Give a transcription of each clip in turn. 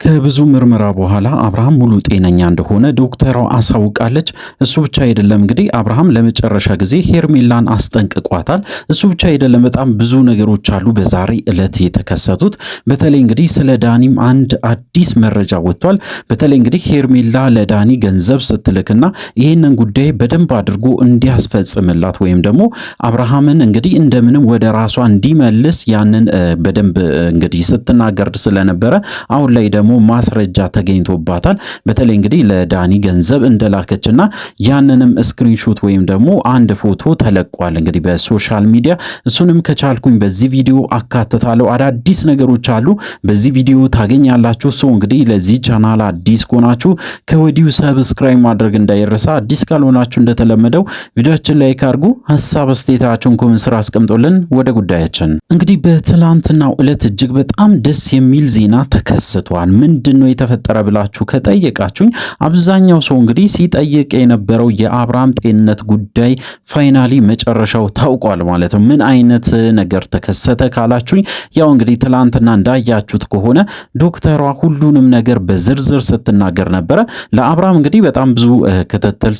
ከብዙ ምርመራ በኋላ አብርሃም ሙሉ ጤነኛ እንደሆነ ዶክተሯ አሳውቃለች። እሱ ብቻ አይደለም እንግዲህ አብርሃም ለመጨረሻ ጊዜ ሄርሜላን አስጠንቅቋታል። እሱ ብቻ አይደለም በጣም ብዙ ነገሮች አሉ በዛሬ ዕለት የተከሰቱት። በተለይ እንግዲህ ስለ ዳኒም አንድ አዲስ መረጃ ወጥቷል። በተለይ እንግዲህ ሄርሜላ ለዳኒ ገንዘብ ስትልክና ይህንን ጉዳይ በደንብ አድርጎ እንዲያስፈጽምላት ወይም ደግሞ አብርሃምን እንግዲህ እንደምንም ወደ ራሷ እንዲመልስ ያንን በደንብ እንግዲህ ስትናገር ስለነበረ አሁን ላይ ደግሞ ማስረጃ ተገኝቶባታል። በተለይ እንግዲህ ለዳኒ ገንዘብ እንደላከችና ያንንም ስክሪንሾት ወይም ደግሞ አንድ ፎቶ ተለቋል እንግዲህ በሶሻል ሚዲያ። እሱንም ከቻልኩኝ በዚህ ቪዲዮ አካትታለሁ። አዳዲስ ነገሮች አሉ በዚህ ቪዲዮ ታገኛላችሁ። ሰው እንግዲህ ለዚህ ቻናል አዲስ ከሆናችሁ ከወዲሁ ሰብስክራይብ ማድረግ እንዳይረሳ። አዲስ ካልሆናችሁ እንደተለመደው ቪዲዮአችን ላይክ አድርጉ፣ ሐሳብ አስተያየታችሁን ኮሜንት ስራ አስቀምጡልን። ወደ ጉዳያችን እንግዲህ በትላንትናው ዕለት እጅግ በጣም ደስ የሚል ዜና ተከስቷል። ምንድነው የተፈጠረ ብላችሁ ከጠየቃችሁኝ አብዛኛው ሰው እንግዲህ ሲጠይቅ የነበረው የአብርሃም ጤንነት ጉዳይ ፋይናሊ መጨረሻው ታውቋል ማለት ነው። ምን አይነት ነገር ተከሰተ ካላችሁኝ ያው እንግዲህ ትላንትና እንዳያችሁት ከሆነ ዶክተሯ ሁሉንም ነገር በዝርዝር ስትናገር ነበረ። ለአብርሃም እንግዲህ በጣም ብዙ ክትትል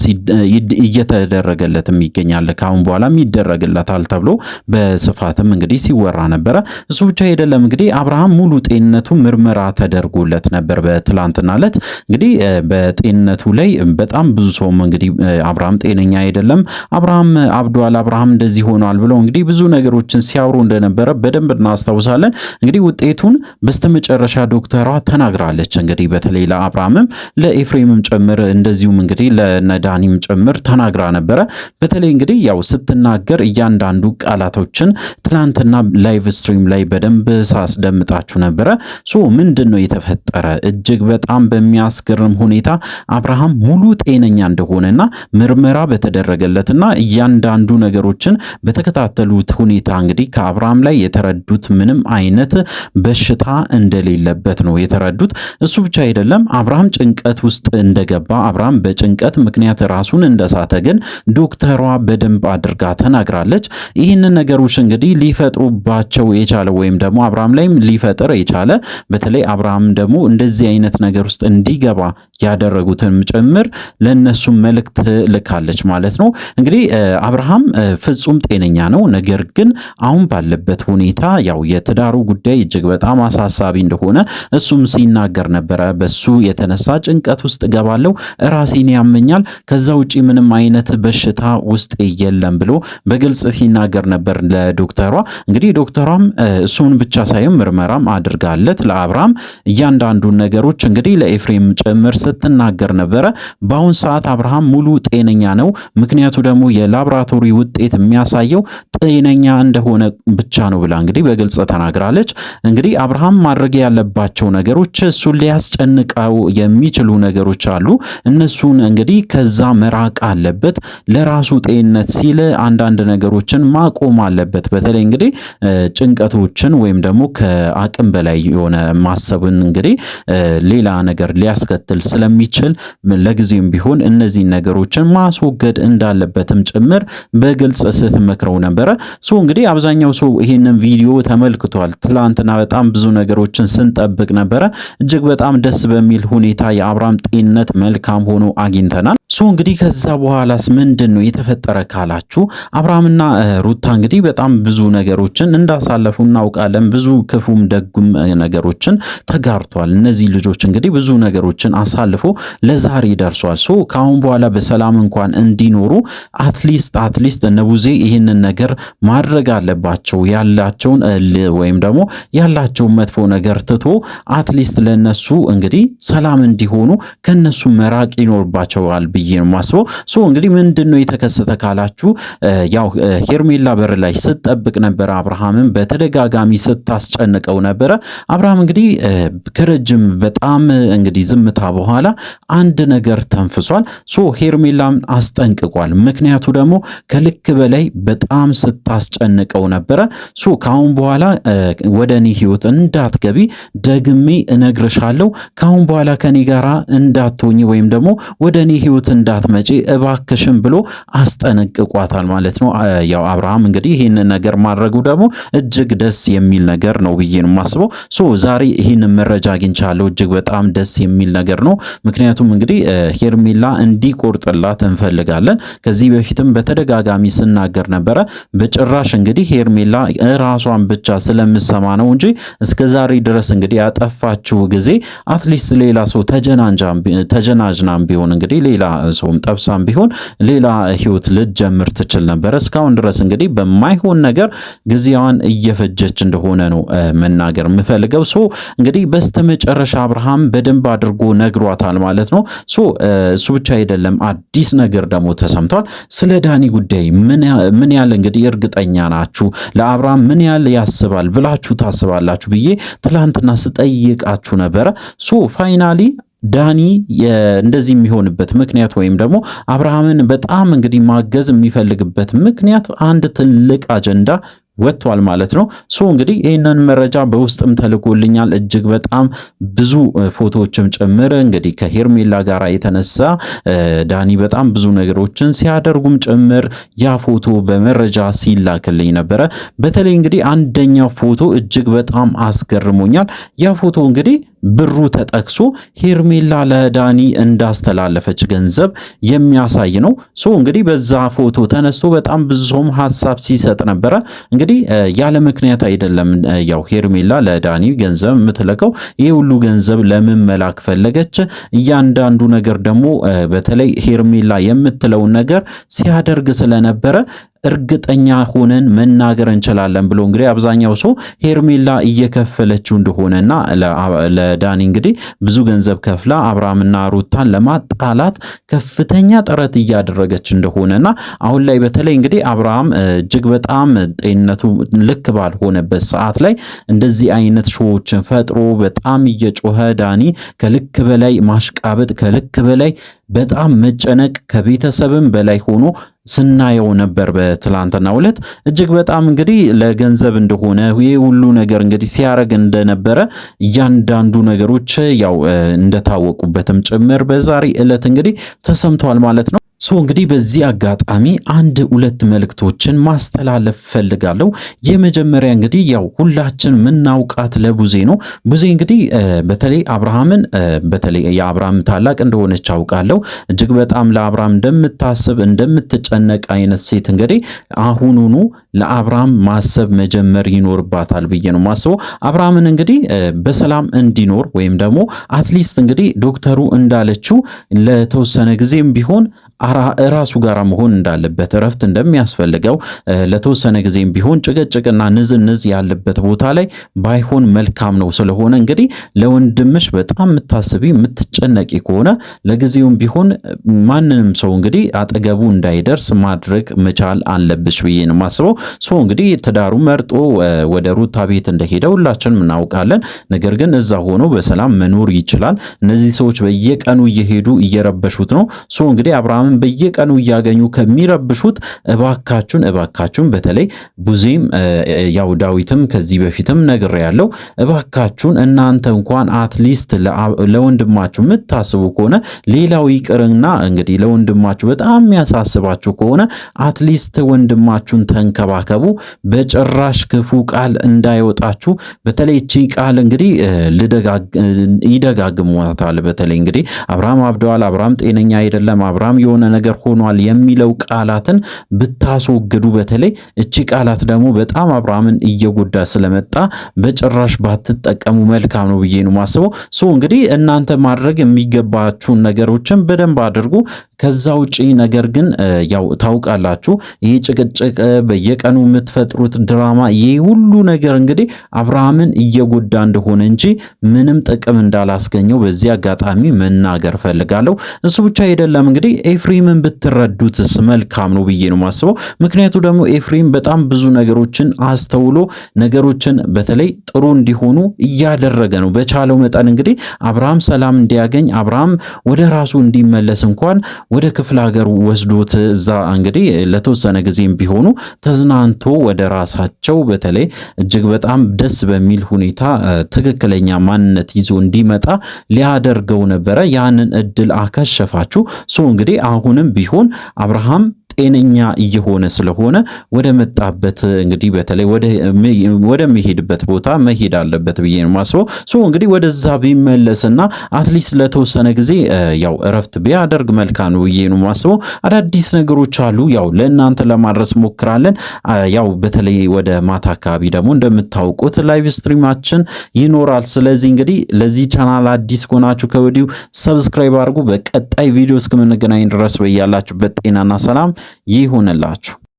እየተደረገለትም ይገኛል። ካሁን በኋላም ይደረግለታል ተብሎ በስፋትም እንግዲህ ሲወራ ነበረ። እሱ ብቻ አይደለም እንግዲህ አብርሃም ሙሉ ጤንነቱ ምርመራ ተደርጎለት ነበር በትላንትና ዕለት። እንግዲህ በጤንነቱ ላይ በጣም ብዙ ሰውም እንግዲህ አብርሃም ጤነኛ አይደለም፣ አብርሃም አብዷል፣ አብርሃም እንደዚህ ሆኗል ብለው እንግዲህ ብዙ ነገሮችን ሲያወሩ እንደነበረ በደንብ እናስታውሳለን። እንግዲህ ውጤቱን በስተመጨረሻ ዶክተሯ ተናግራለች። እንግዲህ በተለይ ለአብርሃምም ለኤፍሬምም ጭምር እንደዚሁም እንግዲህ ለነዳኒም ጭምር ተናግራ ነበረ። በተለይ እንግዲህ ያው ስትናገር እያንዳንዱ ቃላቶችን ትላንትና ላይቭ ስትሪም ላይ በደንብ ሳስደምጣችሁ ነበረ። ምንድነው የተፈጠረ? እጅግ በጣም በሚያስገርም ሁኔታ አብርሃም ሙሉ ጤነኛ እንደሆነና ምርመራ በተደረገለትና እያንዳንዱ ነገሮችን በተከታተሉት ሁኔታ እንግዲህ ከአብርሃም ላይ የተረዱት ምንም አይነት በሽታ እንደሌለበት ነው የተረዱት። እሱ ብቻ አይደለም አብርሃም ጭንቀት ውስጥ እንደገባ፣ አብርሃም በጭንቀት ምክንያት ራሱን እንደሳተ ግን ዶክተሯ በደንብ አድርጋ ተናግራለች። ይህንን ነገሮች እንግዲህ ሊፈጥሩባቸው የቻለ ወይም ደግሞ አብርሃም ላይም ሊፈጥር የቻለ በተለይ አብርሃም ደግሞ እንደዚህ አይነት ነገር ውስጥ እንዲገባ ያደረጉትን ጭምር ለነሱ መልእክት ልካለች ማለት ነው። እንግዲህ አብርሃም ፍጹም ጤነኛ ነው። ነገር ግን አሁን ባለበት ሁኔታ ያው የትዳሩ ጉዳይ እጅግ በጣም አሳሳቢ እንደሆነ እሱም ሲናገር ነበረ። በሱ የተነሳ ጭንቀት ውስጥ ገባለው፣ ራሴን ያመኛል፣ ከዛ ውጪ ምንም አይነት በሽታ ውስጥ የለም ብሎ በግልጽ ሲናገር ነበር ለዶክተሯ። እንግዲህ ዶክተሯም እሱን ብቻ ሳይሆን ምርመራም አድርጋለት ለአብርሃም እያንዳንዱን ነገሮች እንግዲህ ለኤፍሬም ጭምር ስትናገር ነበረ። በአሁን ሰዓት አብርሃም ሙሉ ጤነኛ ነው፣ ምክንያቱ ደግሞ የላብራቶሪ ውጤት የሚያሳየው ጤነኛ እንደሆነ ብቻ ነው ብላ እንግዲህ በግልጽ ተናግራለች። እንግዲህ አብርሃም ማድረግ ያለባቸው ነገሮች እሱን ሊያስጨንቀው የሚችሉ ነገሮች አሉ። እነሱን እንግዲህ ከዛ መራቅ አለበት። ለራሱ ጤንነት ሲል አንዳንድ ነገሮችን ማቆም አለበት። በተለይ እንግዲህ ጭንቀቶችን ወይም ደግሞ ከአቅም በላይ የሆነ ማሰብን እንግዲህ ሌላ ነገር ሊያስከትል ስለሚችል ለጊዜም ቢሆን እነዚህ ነገሮችን ማስወገድ እንዳለበትም ጭምር በግልጽ ስትመክረው ነበረ። እንግዲህ አብዛኛው ሰው ይህንን ቪዲዮ ተመልክቷል። ትላንትና በጣም ብዙ ነገሮችን ስንጠብቅ ነበረ። እጅግ በጣም ደስ በሚል ሁኔታ የአብርሃም ጤንነት መልካም ሆኖ አግኝተናል። እንግዲህ ከዛ በኋላስ ምንድነው የተፈጠረ ካላችሁ አብርሃምና ሩታ እንግዲህ በጣም ብዙ ነገሮችን እንዳሳለፉ እናውቃለን። ብዙ ክፉም ደጉም ነገሮችን ተጋርቷል። እነዚህ ልጆች እንግዲህ ብዙ ነገሮችን አሳልፎ ለዛሬ ደርሷል። ከአሁን በኋላ በሰላም እንኳን እንዲኖሩ አትሊስት እነቡዜ ይህንን ነገር ማድረግ አለባቸው። ያላቸውን ወይም ደግሞ ያላቸውን መጥፎ ነገር ትቶ አትሊስት ለነሱ እንግዲህ ሰላም እንዲሆኑ ከነሱ መራቅ ይኖርባቸዋል ብዬ ነው የማስበው። እንግዲህ ምንድነው የተከሰተ ካላችሁ ያው ሄርሜላ በር ላይ ስትጠብቅ ነበር። አብርሃምን በተደጋጋሚ ስታስጨንቀው ነበረ። አብርሃም እንግዲህ ከረጅም በጣም እንግዲህ ዝምታ በኋላ አንድ ነገር ተንፍሷል። ሄርሜላም አስጠንቅቋል። ምክንያቱ ደግሞ ከልክ በላይ በጣም ስታስጨንቀው ነበረ። ካሁን በኋላ ወደ እኔ ህይወት እንዳትገቢ ደግሜ እነግርሻለሁ። ካሁን በኋላ ከኔ ጋራ እንዳትሆኚ ወይም ደግሞ ወደ እኔ ህይወት እንዳትመጪ እባክሽን ብሎ አስጠነቅቋታል ማለት ነው። ያው አብርሃም እንግዲህ ይህንን ነገር ማድረጉ ደግሞ እጅግ ደስ የሚል ነገር ነው ብዬ ነው የማስበው። ዛሬ ይህንን መረጃ አግኝቻለሁ። እጅግ በጣም ደስ የሚል ነገር ነው። ምክንያቱም እንግዲህ ሄርሜላ እንዲቆርጥላት እንፈልጋለን። ከዚህ በፊትም በተደጋጋሚ ስናገር ነበረ። በጭራሽ እንግዲህ ሄርሜላ ራሷን ብቻ ስለምሰማ ነው እንጂ እስከ ዛሬ ድረስ እንግዲህ ያጠፋችው ጊዜ አትሊስት ሌላ ሰው ተጀናጅናም ቢሆን እንግዲህ ሌላ ሰውም ጠብሳም ቢሆን ሌላ ህይወት ልትጀምር ትችል ነበረ። እስካሁን ድረስ እንግዲህ በማይሆን ነገር ጊዜዋን እየፈጀች እንደሆነ ነው መናገር የምፈልገው። እንግዲህ በስተመጨረሻ አብርሃም በደንብ አድርጎ ነግሯታል ማለት ነው። እሱ ብቻ አይደለም፣ አዲስ ነገር ደግሞ ተሰምቷል። ስለ ዳኒ ጉዳይ ምን ያህል እንግዲህ እርግጠኛ ናችሁ? ለአብርሃም ምን ያህል ያስባል ብላችሁ ታስባላችሁ ብዬ ትላንትና ስጠይቃችሁ ነበረ። ፋይናሊ ዳኒ እንደዚህ የሚሆንበት ምክንያት ወይም ደግሞ አብርሃምን በጣም እንግዲህ ማገዝ የሚፈልግበት ምክንያት አንድ ትልቅ አጀንዳ ወጥቷል ማለት ነው። እንግዲህ ይህንን መረጃ በውስጥም ተልኮልኛል። እጅግ በጣም ብዙ ፎቶዎችም ጭምር እንግዲህ ከሄርሜላ ጋር የተነሳ ዳኒ በጣም ብዙ ነገሮችን ሲያደርጉም ጭምር ያ ፎቶ በመረጃ ሲላክልኝ ነበረ። በተለይ እንግዲህ አንደኛው ፎቶ እጅግ በጣም አስገርሞኛል። ያ ፎቶ እንግዲህ ብሩ ተጠቅሶ ሄርሜላ ለዳኒ እንዳስተላለፈች ገንዘብ የሚያሳይ ነው። እንግዲህ በዛ ፎቶ ተነስቶ በጣም ብዙ ሰውም ሐሳብ ሲሰጥ ነበረ። እንግዲህ ያለ ምክንያት አይደለም ያው ሄርሜላ ለዳኒ ገንዘብ የምትለቀው። ይህ ሁሉ ገንዘብ ለምን መላክ ፈለገች? እያንዳንዱ ነገር ደግሞ በተለይ ሄርሜላ የምትለውን ነገር ሲያደርግ ስለነበረ እርግጠኛ ሆነን መናገር እንችላለን ብሎ እንግዲህ አብዛኛው ሰው ሄርሜላ እየከፈለችው እንደሆነና ለዳኒ እንግዲህ ብዙ ገንዘብ ከፍላ አብርሃምና ሩታን ለማጣላት ከፍተኛ ጥረት እያደረገች እንደሆነና አሁን ላይ በተለይ እንግዲህ አብርሃም እጅግ በጣም ጤንነቱ ልክ ባልሆነበት ሰዓት ላይ እንደዚህ አይነት ሾዎችን ፈጥሮ በጣም እየጮኸ ዳኒ ከልክ በላይ ማሽቃበጥ፣ ከልክ በላይ በጣም መጨነቅ፣ ከቤተሰብም በላይ ሆኖ ስናየው ነበር በትላንትናው ዕለት። እጅግ በጣም እንግዲህ ለገንዘብ እንደሆነ ይሄ ሁሉ ነገር እንግዲህ ሲያረግ እንደነበረ እያንዳንዱ ነገሮች ያው እንደታወቁበትም ጭምር በዛሬ ዕለት እንግዲህ ተሰምቷል ማለት ነው። እንግዲህ በዚህ አጋጣሚ አንድ ሁለት መልእክቶችን ማስተላለፍ ፈልጋለሁ። የመጀመሪያ እንግዲህ ያው ሁላችን ምናውቃት ለቡዜ ነው። ቡዜ እንግዲህ በተለይ አብርሃምን በተለይ የአብርሃም ታላቅ እንደሆነች አውቃለሁ። እጅግ በጣም ለአብርሃም እንደምታስብ እንደምትጨነቅ አይነት ሴት እንግዲህ አሁኑኑ ለአብርሃም ማሰብ መጀመር ይኖርባታል ብዬ ነው ማስበው። አብርሃምን እንግዲህ በሰላም እንዲኖር ወይም ደግሞ አትሊስት እንግዲህ ዶክተሩ እንዳለችው ለተወሰነ ጊዜም ቢሆን ራሱ ጋር መሆን እንዳለበት እረፍት እንደሚያስፈልገው ለተወሰነ ጊዜም ቢሆን ጭቅጭቅና ንዝንዝ ያለበት ቦታ ላይ ባይሆን መልካም ነው። ስለሆነ እንግዲህ ለወንድምሽ በጣም የምታስቢ የምትጨነቂ ከሆነ ለጊዜውም ቢሆን ማንንም ሰው እንግዲህ አጠገቡ እንዳይደርስ ማድረግ መቻል አለብሽ ብዬ ነው የማስበው። እንግዲህ ትዳሩ መርጦ ወደ ሩታ ቤት እንደሄደ ሁላችንም እናውቃለን። ነገር ግን እዛ ሆኖ በሰላም መኖር ይችላል። እነዚህ ሰዎች በየቀኑ እየሄዱ እየረበሹት ነው። እንግዲህ አብርሃም በየቀኑ እያገኙ ከሚረብሹት እባካችሁን በተለይ ቡዜም ያው ዳዊትም ከዚህ በፊትም ነግሬያለሁ። እባካችሁን እናንተ እንኳን አትሊስት ለወንድማችሁ የምታስቡ ከሆነ ሌላው ይቅርና እንግዲህ ለወንድማችሁ በጣም የሚያሳስባችሁ ከሆነ አትሊስት ወንድማችሁን ተንከባከቡ። በጭራሽ ክፉ ቃል እንዳይወጣችሁ። በተለይ እቺ ቃል እንግዲህ ይደጋግሟታል። በተለይ እንግዲህ አብርሃም አብደዋል፣ አብርሃም ጤነኛ አይደለም፣ አብርሃም የሆነ ነገር ሆኗል የሚለው ቃላትን ብታስወግዱ። በተለይ እቺ ቃላት ደግሞ በጣም አብርሃምን እየጎዳ ስለመጣ በጭራሽ ባትጠቀሙ መልካም ነው ብዬ ነው ማስበው። እንግዲህ እናንተ ማድረግ የሚገባችሁን ነገሮችን በደንብ አድርጉ። ከዛ ውጪ ነገር ግን ያው ታውቃላችሁ ይሄ ጭቅጭቅ በየቀኑ የምትፈጥሩት ድራማ ይሄ ሁሉ ነገር እንግዲህ አብርሃምን እየጎዳ እንደሆነ እንጂ ምንም ጥቅም እንዳላስገኘው በዚህ አጋጣሚ መናገር ፈልጋለሁ። እሱ ብቻ አይደለም እንግዲህ ኤፍሬምን ብትረዱትስ መልካም ነው ብዬ ነው ማስበው። ምክንያቱ ደግሞ ኤፍሬም በጣም ብዙ ነገሮችን አስተውሎ ነገሮችን በተለይ ጥሩ እንዲሆኑ እያደረገ ነው። በቻለው መጠን እንግዲህ አብርሃም ሰላም እንዲያገኝ አብርሃም ወደ ራሱ እንዲመለስ እንኳን ወደ ክፍለ ሀገር ወስዶት እዛ እንግዲህ ለተወሰነ ጊዜም ቢሆኑ ተዝናንቶ ወደ ራሳቸው በተለይ እጅግ በጣም ደስ በሚል ሁኔታ ትክክለኛ ማንነት ይዞ እንዲመጣ ሊያደርገው ነበረ። ያንን እድል አከሸፋችሁ። እንግዲህ አሁንም ቢሆን አብርሃም ጤነኛ እየሆነ ስለሆነ ወደ መጣበት እንግዲህ በተለይ ወደ መሄድበት ቦታ መሄድ አለበት ብዬ ነው ማስበው። እንግዲህ ወደዛ ቢመለስና አትሊስት ለተወሰነ ጊዜ ያው እረፍት ቢያደርግ መልካም ነው ብዬ ነው ማስበው። አዳዲስ ነገሮች አሉ ያው ለእናንተ ለማድረስ ሞክራለን። ያው በተለይ ወደ ማታ አካባቢ ደግሞ እንደምታውቁት ላይቭ ስትሪማችን ይኖራል። ስለዚህ እንግዲህ ለዚህ ቻናል አዲስ ከሆናችሁ ከወዲሁ ሰብስክራይብ አድርጉ። በቀጣይ ቪዲዮ እስከምንገናኝ ድረስ በያላችሁበት ጤናና ሰላም ይሁንላችሁ።